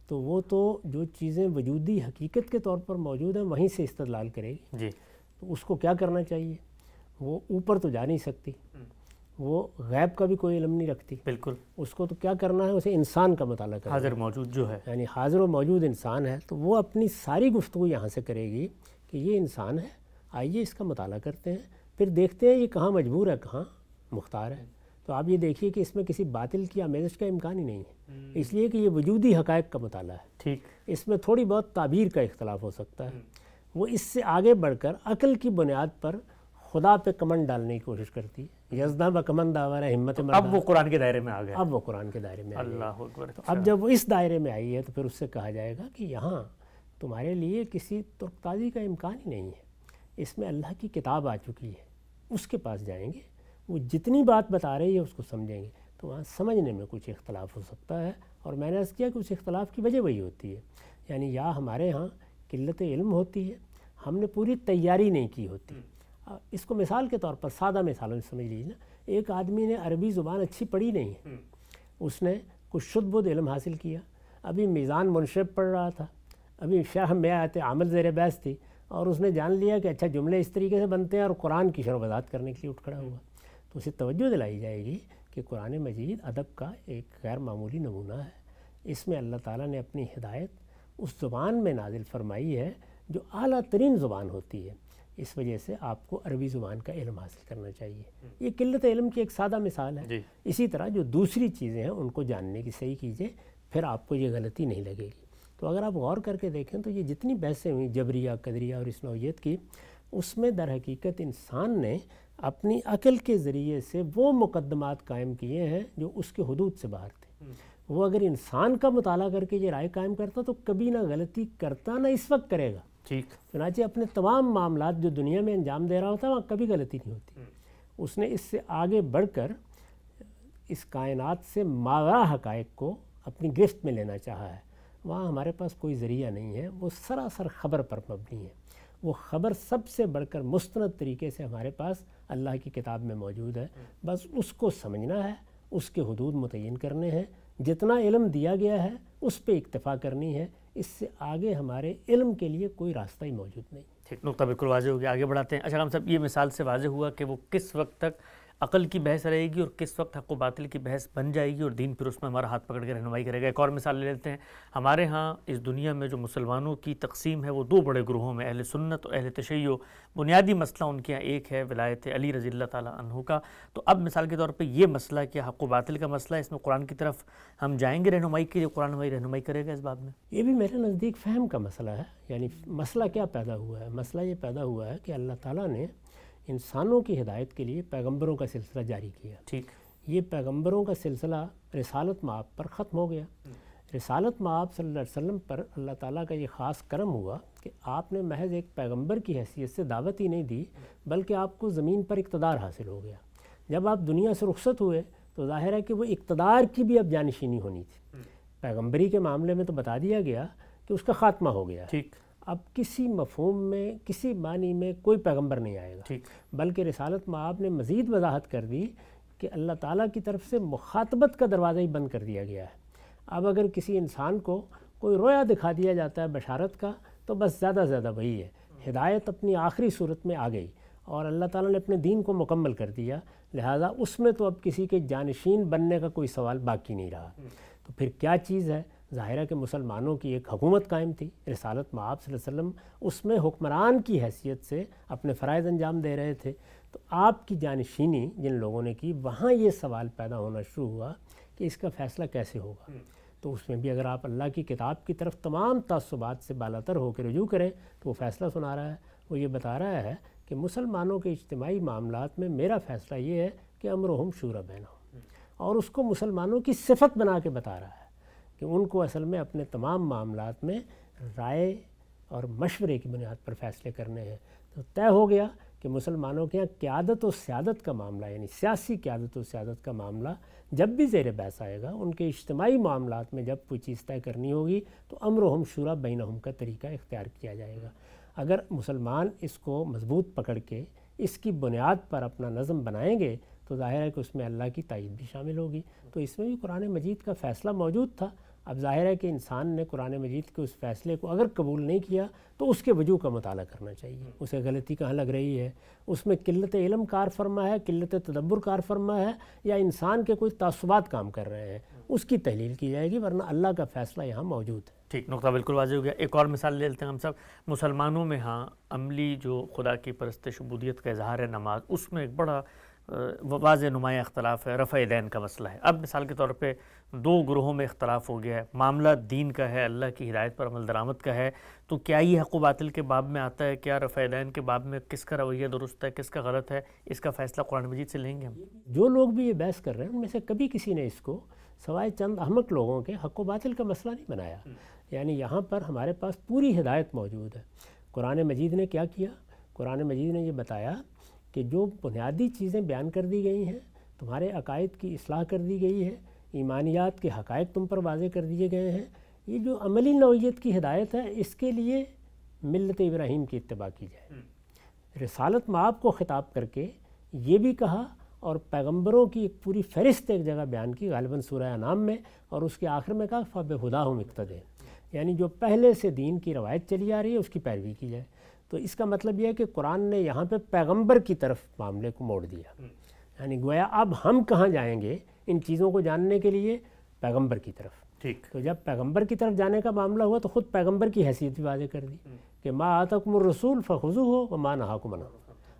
Speaker 1: تو وہ تو جو چیزیں وجودی حقیقت کے طور پر موجود ہیں وہیں سے استدلال کرے گی.
Speaker 2: جی.
Speaker 1: تو اس کو کیا کرنا چاہیے؟ وہ اوپر تو جا نہیں سکتی، وہ غیب کا بھی کوئی علم نہیں رکھتی.
Speaker 2: بالکل.
Speaker 1: اس کو تو کیا کرنا ہے؟ اسے انسان کا مطالعہ کرنا ہے،
Speaker 2: حاضر موجود جو ہے،
Speaker 1: یعنی حاضر و موجود انسان ہے. تو وہ اپنی ساری گفتگو یہاں سے کرے گی کہ یہ انسان ہے، آئیے اس کا مطالعہ کرتے ہیں، پھر دیکھتے ہیں یہ کہاں مجبور ہے، کہاں مختار ہے. تو آپ یہ دیکھیے کہ اس میں کسی باطل کی آمیزش کا امکان ہی نہیں ہے، اس لیے کہ یہ وجودی حقائق کا مطالعہ ہے.
Speaker 2: ٹھیک.
Speaker 1: اس میں تھوڑی بہت تعبیر کا اختلاف ہو سکتا ہے. وہ اس سے آگے بڑھ کر عقل کی بنیاد پر خدا پہ کمنڈ ڈالنے کی کوشش کرتی ہے. یزداں بکمند آور ہے ہمت مرداں.
Speaker 2: اب وہ قرآن کے دائرے میں آ گیا.
Speaker 1: اب وہ قرآن کے دائرے میں آ گئی.
Speaker 2: اللہ اکبر.
Speaker 1: اب جب وہ اس دائرے میں آئی ہے تو پھر اس سے کہا جائے گا کہ یہاں تمہارے لیے کسی ترک تازی کا امکان ہی نہیں ہے. اس میں اللہ کی کتاب آ چکی ہے، اس کے پاس جائیں گے، وہ جتنی بات بتا رہی ہے اس کو سمجھیں گے. تو وہاں سمجھنے میں کچھ اختلاف ہو سکتا ہے، اور میں نے عرض کیا کہ اس اختلاف کی وجہ وہی ہوتی ہے، یعنی یا ہمارے ہاں قلت علم ہوتی ہے، ہم نے پوری تیاری نہیں کی ہوتی. اس کو مثال کے طور پر سادہ مثالوں سے سمجھ لیجیے نا. ایک آدمی نے عربی زبان اچھی پڑھی نہیں ہے، اس نے کچھ شد بدھ علم حاصل کیا. ابھی میزان منشب پڑھ رہا تھا، ابھی شرح میں آتے عامل زیر بحث تھی، اور اس نے جان لیا کہ اچھا جملے اس طریقے سے بنتے ہیں، اور قرآن کی شرح وضاحت کرنے کے لیے اٹھ کھڑا ہوا. تو اسے توجہ دلائی جائے گی کہ قرآن مجید ادب کا ایک غیر معمولی نمونہ ہے. اس میں اللہ تعالیٰ نے اپنی ہدایت اس زبان میں نازل فرمائی ہے جو اعلیٰ ترین زبان ہوتی ہے. اس وجہ سے آپ کو عربی زبان کا علم حاصل کرنا چاہیے. یہ قلت علم کی ایک سادہ مثال ہے. اسی طرح جو دوسری چیزیں ہیں ان کو جاننے کی صحیح کیجیے، پھر آپ کو یہ غلطی نہیں لگے گی. تو اگر آپ غور کر کے دیکھیں تو یہ جتنی بحثیں ہوئیں جبریہ، قدریہ اور اس نوعیت کی، اس میں در حقیقت انسان نے اپنی عقل کے ذریعے سے وہ مقدمات قائم کیے ہیں جو اس کے حدود سے باہر تھے. وہ اگر انسان کا مطالعہ کر کے یہ رائے قائم کرتا تو کبھی نہ غلطی کرتا، نہ اس وقت کرے گا.
Speaker 2: ٹھیک.
Speaker 1: چنانچہ اپنے تمام معاملات جو دنیا میں انجام دے رہا ہوتا ہے وہاں کبھی غلطی نہیں ہوتی. اس نے اس سے آگے بڑھ کر اس کائنات سے ماورا حقائق کو اپنی گرفت میں لینا چاہا ہے. وہاں ہمارے پاس کوئی ذریعہ نہیں ہے، وہ سراسر خبر پر مبنی ہے. وہ خبر سب سے بڑھ کر مستند طریقے سے ہمارے پاس اللہ کی کتاب میں موجود ہے. بس اس کو سمجھنا ہے، اس کے حدود متعین کرنے ہیں، جتنا علم دیا گیا ہے اس پہ اکتفا کرنی ہے. اس سے آگے ہمارے علم کے لیے کوئی راستہ ہی موجود نہیں.
Speaker 2: ٹھیک، نقطہ بالکل واضح ہو گیا. آگے بڑھاتے ہیں. اچھا ہم صاحب، یہ مثال سے واضح ہوا کہ وہ کس وقت تک عقل کی بحث رہے گی اور کس وقت حق و باطل کی بحث بن جائے گی اور دین پھر اس میں ہمارا ہاتھ پکڑ کے رہنمائی کرے گا۔ ایک اور مثال لے لیتے ہیں، ہمارے ہاں اس دنیا میں جو مسلمانوں کی تقسیم ہے وہ دو بڑے گروہوں میں، اہل سنت اور اہل تشیع۔ بنیادی مسئلہ ان کے یہاں ایک ہے ولایت علی رضی اللہ تعالیٰ عنہ کا۔ تو اب مثال کے طور پہ یہ مسئلہ کیا حق و باطل کا مسئلہ ہے، اس میں قرآن کی طرف ہم جائیں گے رہنمائی کے لیے، قرآن ہماری رہنمائی کرے گا اس بات میں؟
Speaker 1: یہ بھی میرے نزدیک فہم کا مسئلہ ہے۔ یعنی مسئلہ کیا پیدا ہوا ہے؟ مسئلہ یہ پیدا ہوا ہے کہ اللہ تعالیٰ نے انسانوں کی ہدایت کے لیے پیغمبروں کا سلسلہ جاری کیا۔
Speaker 2: ٹھیک،
Speaker 1: یہ پیغمبروں کا سلسلہ رسالت مآب پر ختم ہو گیا۔ رسالت مآب صلی اللہ علیہ وسلم پر اللہ تعالیٰ کا یہ خاص کرم ہوا کہ آپ نے محض ایک پیغمبر کی حیثیت سے دعوت ہی نہیں دی، بلکہ آپ کو زمین پر اقتدار حاصل ہو گیا۔ جب آپ دنیا سے رخصت ہوئے تو ظاہر ہے کہ وہ اقتدار کی بھی اب جانشینی ہونی تھی۔ پیغمبری کے معاملے میں تو بتا دیا گیا کہ اس کا خاتمہ ہو گیا۔
Speaker 2: ٹھیک،
Speaker 1: اب کسی مفہوم میں، کسی معنی میں کوئی پیغمبر نہیں آئے گا۔
Speaker 2: ٹھیک،
Speaker 1: بلکہ رسالت مآب نے مزید وضاحت کر دی کہ اللہ تعالیٰ کی طرف سے مخاطبت کا دروازہ ہی بند کر دیا گیا ہے۔ اب اگر کسی انسان کو کوئی رویا دکھا دیا جاتا ہے بشارت کا تو بس زیادہ زیادہ وہی ہے۔ ہدایت اپنی آخری صورت میں آ گئی اور اللہ تعالیٰ نے اپنے دین کو مکمل کر دیا، لہٰذا اس میں تو اب کسی کے جانشین بننے کا کوئی سوال باقی نہیں رہا۔ تو پھر کیا چیز ہے؟ ظاہر ہے کہ مسلمانوں کی ایک حکومت قائم تھی، رسالت مآب صلی اللہ علیہ وسلم اس میں حکمران کی حیثیت سے اپنے فرائض انجام دے رہے تھے۔ تو آپ کی جانشینی جن لوگوں نے کی، وہاں یہ سوال پیدا ہونا شروع ہوا کہ اس کا فیصلہ کیسے ہوگا۔ تو اس میں بھی اگر آپ اللہ کی کتاب کی طرف تمام تعصبات سے بالاتر ہو کے رجوع کریں تو وہ فیصلہ سنا رہا ہے، وہ یہ بتا رہا ہے کہ مسلمانوں کے اجتماعی معاملات میں میرا فیصلہ یہ ہے کہ امرہم شورا بینہم، اور اس کو مسلمانوں کی صفت بنا کے بتا رہا ہے کہ ان کو اصل میں اپنے تمام معاملات میں رائے اور مشورے کی بنیاد پر فیصلے کرنے ہیں۔ تو طے ہو گیا کہ مسلمانوں کے یہاں قیادت و سیادت کا معاملہ، یعنی سیاسی قیادت و سیادت کا معاملہ جب بھی زیر بحث آئے گا، ان کے اجتماعی معاملات میں جب کوئی چیز طے کرنی ہوگی تو امرہم شورا بینہم کا طریقہ اختیار کیا جائے گا۔ اگر مسلمان اس کو مضبوط پکڑ کے اس کی بنیاد پر اپنا نظم بنائیں گے تو ظاہر ہے کہ اس میں اللہ کی تائید بھی شامل ہوگی۔ تو اس میں بھی قرآن مجید کا فیصلہ موجود تھا۔ اب ظاہر ہے کہ انسان نے قرآن مجید کے اس فیصلے کو اگر قبول نہیں کیا تو اس کے وجوہ کا مطالعہ کرنا چاہیے، اسے غلطی کہاں لگ رہی ہے، اس میں قلت علم کار فرما ہے، قلت تدبر کار فرما ہے، یا انسان کے کوئی تعصبات کام کر رہے ہیں، اس کی تحلیل کی جائے گی، ورنہ اللہ کا فیصلہ یہاں موجود ہے۔
Speaker 2: ٹھیک، نقطہ بالکل واضح ہو گیا۔ ایک اور مثال لے لیتے ہیں ہم سب، مسلمانوں میں ہاں عملی جو خدا کی پرستش عبودیت کا اظہار ہے نماز، اس میں ایک بڑا واضح نمایاں اختلاف ہے، رفع دین کا مسئلہ ہے۔ اب مثال کے طور پہ دو گروہوں میں اختلاف ہو گیا ہے، معاملہ دین کا ہے، اللہ کی ہدایت پر عمل درآمد کا ہے، تو کیا یہ حق و باطل کے باب میں آتا ہے؟ کیا رفع دین کے باب میں کس کا رویہ درست ہے، کس کا غلط ہے؟ اس کا فیصلہ قرآن مجید سے لیں گے ہم؟
Speaker 1: جو لوگ بھی یہ بحث کر رہے ہیں ان میں سے کبھی کسی نے اس کو سوائے چند احمق لوگوں کے حق و باطل کا مسئلہ نہیں بنایا۔ یعنی یہاں پر ہمارے پاس پوری ہدایت موجود ہے۔ قرآن مجید نے کیا کیا؟ قرآن مجید نے یہ بتایا کہ جو بنیادی چیزیں بیان کر دی گئی ہیں، تمہارے عقائد کی اصلاح کر دی گئی ہے، ایمانیات کے حقائق تم پر واضح کر دیے گئے ہیں، یہ جو عملی نوعیت کی ہدایت ہے اس کے لیے ملت ابراہیم کی اتباع کی جائے۔ رسالت مآب کو خطاب کر کے یہ بھی کہا اور پیغمبروں کی ایک پوری فہرست ایک جگہ بیان کی، غالباً سورہ انعام میں، اور اس کے آخر میں کہا فَبِہُدَاهُمْ اقْتَدِیٰ، یعنی جو پہلے سے دین کی روایت چلی آ رہی ہے اس کی پیروی کی جائے۔ تو اس کا مطلب یہ ہے کہ قرآن نے یہاں پہ پیغمبر کی طرف معاملے کو موڑ دیا، یعنی گویا اب ہم کہاں جائیں گے ان چیزوں کو جاننے کے لیے؟ پیغمبر کی طرف۔
Speaker 2: ٹھیک،
Speaker 1: تو جب پیغمبر کی طرف جانے کا معاملہ ہوا تو خود پیغمبر کی حیثیت بھی واضح کر دی کہ ما آتاکم الرسول فخذوہ وما نہاکم عنہ۔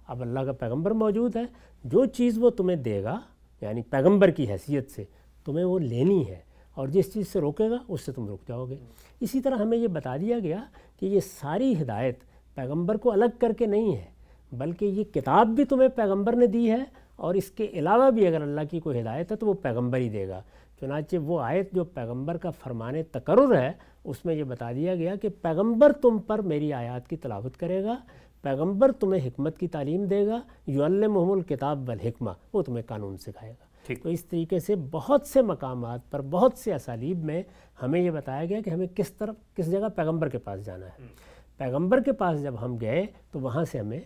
Speaker 1: اب اللہ کا پیغمبر موجود ہے، جو چیز وہ تمہیں دے گا یعنی پیغمبر کی حیثیت سے تمہیں وہ لینی ہے، اور جس چیز سے روکے گا اس سے تم رک جاؤ گے۔ اسی طرح ہمیں یہ بتا دیا گیا کہ یہ ساری ہدایت پیغمبر کو الگ کر کے نہیں ہے، بلکہ یہ کتاب بھی تمہیں پیغمبر نے دی ہے، اور اس کے علاوہ بھی اگر اللہ کی کوئی ہدایت ہے تو وہ پیغمبر ہی دے گا۔ چنانچہ وہ آیت جو پیغمبر کا فرمان تقرر ہے اس میں یہ بتا دیا گیا کہ پیغمبر تم پر میری آیات کی تلاوت کرے گا، پیغمبر تمہیں حکمت کی تعلیم دے گا، یعلمہم الکتاب والحکمہ، وہ تمہیں قانون سکھائے گا۔ تو اس طریقے سے بہت سے مقامات پر، بہت سے اسالیب میں ہمیں یہ بتایا گیا کہ ہمیں کس جگہ پیغمبر کے پاس جانا ہے۔ پیغمبر کے پاس جب ہم گئے تو وہاں سے ہمیں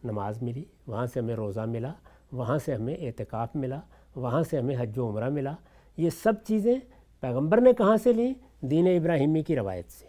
Speaker 1: نماز ملی، وہاں سے ہمیں روزہ ملا، وہاں سے ہمیں اعتکاف ملا، وہاں سے ہمیں حج و عمرہ ملا۔ یہ سب چیزیں پیغمبر نے کہاں سے لیں؟ دین ابراہیمی کی روایت سے،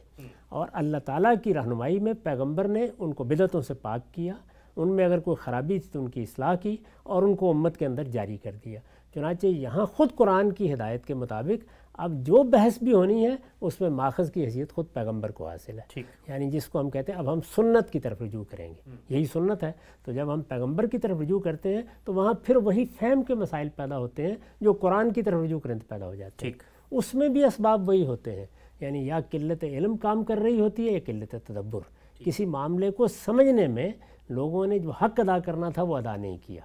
Speaker 1: اور اللہ تعالیٰ کی رہنمائی میں پیغمبر نے ان کو بدعتوں سے پاک کیا، ان میں اگر کوئی خرابی تھی تو ان کی اصلاح کی اور ان کو امت کے اندر جاری کر دیا۔ چنانچہ یہاں خود قرآن کی ہدایت کے مطابق اب جو بحث بھی ہونی ہے اس میں ماخذ کی حیثیت خود پیغمبر کو حاصل ہے، یعنی جس کو ہم کہتے ہیں اب ہم سنت کی طرف رجوع کریں گے، یہی سنت ہے۔ تو جب ہم پیغمبر کی طرف رجوع کرتے ہیں تو وہاں پھر وہی فہم کے مسائل پیدا ہوتے ہیں جو قرآن کی طرف رجوع کریں تو پیدا ہو جاتے ہیں۔ اس میں بھی اسباب وہی ہوتے ہیں، یعنی یا قلت علم کام کر رہی ہوتی ہے یا قلت تدبر۔ کسی معاملے کو سمجھنے میں لوگوں نے جو حق ادا کرنا تھا وہ ادا نہیں کیا،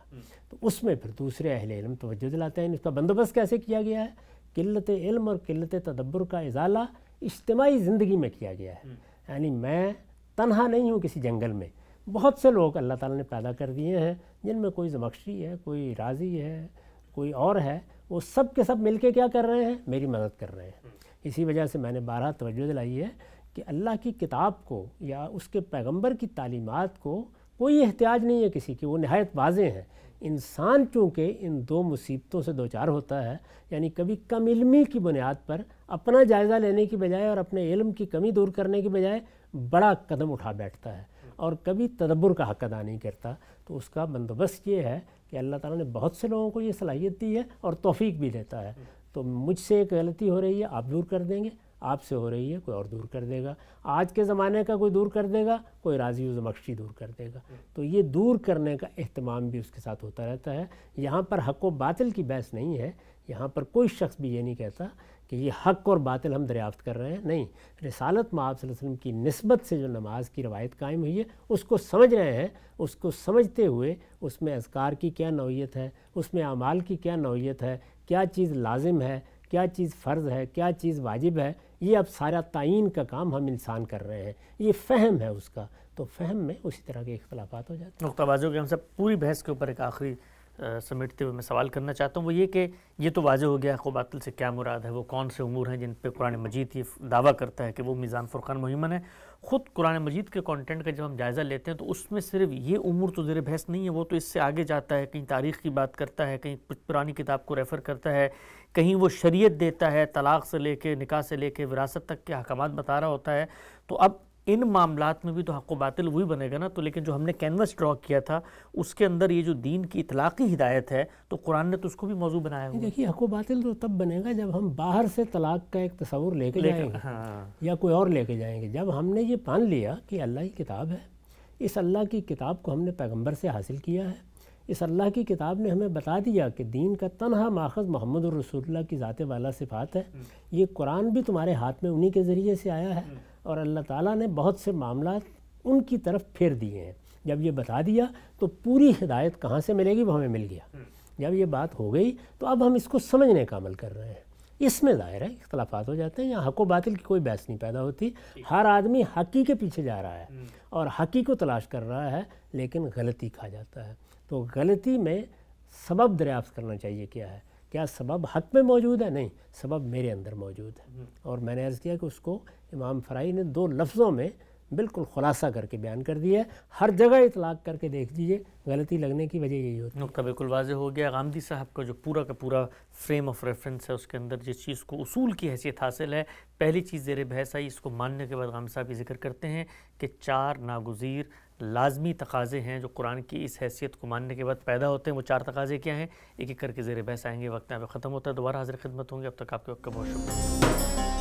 Speaker 1: تو اس میں پھر دوسرے اہل علم توجہ دلاتے ہیں۔ اس کا بندوبست کیسے کیا گیا ہے؟ قلت علم اور قلت تدبر کا ازالہ اجتماعی زندگی میں کیا گیا ہے، یعنی میں تنہا نہیں ہوں کسی جنگل میں، بہت سے لوگ اللہ تعالیٰ نے پیدا کر دیے ہیں جن میں کوئی زمخشری ہے، کوئی رازی ہے، کوئی اور ہے، وہ سب کے سب مل کے کیا کر رہے ہیں؟ میری مدد کر رہے ہیں۔ اسی وجہ سے میں نے بارہا توجہ دلائی ہے کہ اللہ کی کتاب کو یا اس کے پیغمبر کی تعلیمات کو کوئی احتیاج نہیں ہے کسی کی، وہ نہایت واضح ہیں۔ انسان چونکہ ان دو مصیبتوں سے دوچار ہوتا ہے، یعنی کبھی کم علمی کی بنیاد پر اپنا جائزہ لینے کی بجائے اور اپنے علم کی کمی دور کرنے کی بجائے بڑا قدم اٹھا بیٹھتا ہے اور کبھی تدبر کا حق ادا نہیں کرتا، تو اس کا بندوبست یہ ہے کہ اللہ تعالیٰ نے بہت سے لوگوں کو یہ صلاحیت دی ہے اور توفیق بھی دیتا ہے۔ تو مجھ سے ایک غلطی ہو رہی ہے، آپ دور کر دیں گے، آپ سے ہو رہی ہے کوئی اور دور کر دے گا، آج کے زمانے کا کوئی دور کر دے گا، کوئی راضی و زمخشی دور کر دے گا، تو یہ دور کرنے کا اہتمام بھی اس کے ساتھ ہوتا رہتا ہے۔ یہاں پر حق و باطل کی بحث نہیں ہے، یہاں پر کوئی شخص بھی یہ نہیں کہتا کہ یہ حق اور باطل ہم دریافت کر رہے ہیں، نہیں، رسالت مآب صلی اللہ علیہ وسلم کی نسبت سے جو نماز کی روایت قائم ہوئی ہے اس کو سمجھ رہے ہیں، اس کو سمجھتے ہوئے اس میں اذکار کی کیا نوعیت ہے، اس میں اعمال کی کیا نوعیت ہے، کیا چیز لازم ہے، کیا چیز فرض ہے، کیا چیز واجب ہے، یہ اب سارا تعین کا کام ہم انسان کر رہے ہیں، یہ فہم ہے اس کا، تو فہم میں اسی طرح کے اختلافات ہو جاتے ہیں۔
Speaker 2: نقطہ واضح ہو گیا۔ ہم سب پوری بحث کے اوپر ایک آخری سمیٹتے ہوئے میں سوال کرنا چاہتا ہوں، وہ یہ کہ یہ تو واضح ہو گیا حق و باطل سے کیا مراد ہے، وہ کون سے امور ہیں جن پہ قرآن مجید یہ دعویٰ کرتا ہے کہ وہ میزان فرقان مہیمن ہے۔ خود قرآن مجید کے کانٹینٹ کا جب ہم جائزہ لیتے ہیں تو اس میں صرف یہ امور تو زیر بحث نہیں ہے، وہ تو اس سے آگے جاتا ہے، کہیں تاریخ کی بات کرتا ہے، کہیں پرانی کتاب کو ریفر کرتا ہے، کہیں وہ شریعت دیتا ہے، طلاق سے لے کے نکاح سے لے کے وراثت تک کے احکامات بتا رہا ہوتا ہے۔ تو اب ان معاملات میں بھی تو حق و باطل وہی بنے گا نا، تو لیکن جو ہم نے کینوس ڈرا کیا تھا اس کے اندر یہ جو دین کی اطلاقی ہدایت ہے تو قرآن نے تو اس کو بھی موضوع بنایا ہوا ہے۔
Speaker 1: دیکھیے حق و باطل تو تب بنے گا جب ہم باہر سے طلاق کا ایک تصور لے کے جائیں گے یا کوئی اور لے کے جائیں گے۔ جب ہم نے یہ مان لیا کہ اللہ کی کتاب ہے، اس اللہ کی کتاب کو ہم نے پیغمبر سے حاصل کیا ہے، اس اللہ کی کتاب نے ہمیں بتا دیا کہ دین کا تنہا ماخذ محمد الرسول اللہ کی ذات والا صفات ہے، یہ قرآن بھی تمہارے ہاتھ میں انہی کے ذریعے سے آیا ہے، اور اللہ تعالیٰ نے بہت سے معاملات ان کی طرف پھیر دیے ہیں۔ جب یہ بتا دیا تو پوری ہدایت کہاں سے ملے گی وہ ہمیں مل گیا۔ جب یہ بات ہو گئی تو اب ہم اس کو سمجھنے کا عمل کر رہے ہیں۔ اس میں ظاہر ہے اختلافات ہو جاتے ہیں، یہاں حق و باطل کی کوئی بحث نہیں پیدا ہوتی، ہر آدمی حقی کے پیچھے جا رہا ہے اور حقی کو تلاش کر رہا ہے، لیکن غلطی کھا جاتا ہے۔ تو غلطی میں سبب دریافت کرنا چاہیے کیا ہے، کیا سبب حق میں موجود ہے؟ نہیں، سبب میرے اندر موجود ہے، اور میں نے عرض کیا کہ اس کو امام فرائی نے 2 لفظوں میں بالکل خلاصہ کر کے بیان کر دیا ہے۔ ہر جگہ اطلاق کر کے دیکھ دیجئے، غلطی لگنے کی وجہ یہی ہوتی ہے۔
Speaker 2: نقطہ بالکل واضح ہو گیا۔ غامدی صاحب کا جو پورا کا پورا فریم آف ریفرنس ہے اس کے اندر جس چیز کو اصول کی حیثیت حاصل ہے، پہلی چیز زیر بحث آئی، اس کو ماننے کے بعد غامدی صاحب یہ ذکر کرتے ہیں کہ 4 ناگزیر لازمی تقاضے ہیں جو قرآن کی اس حیثیت کو ماننے کے بعد پیدا ہوتے ہیں۔ وہ 4 تقاضے کیا ہیں؟ ایک ایک کر کے زیر بحث آئیں گے، وقت یہاں پہ ختم ہوتا ہے، دوبارہ حاضر خدمت ہوں گے، اب تک آپ کے وقت کا بہت شکریہ۔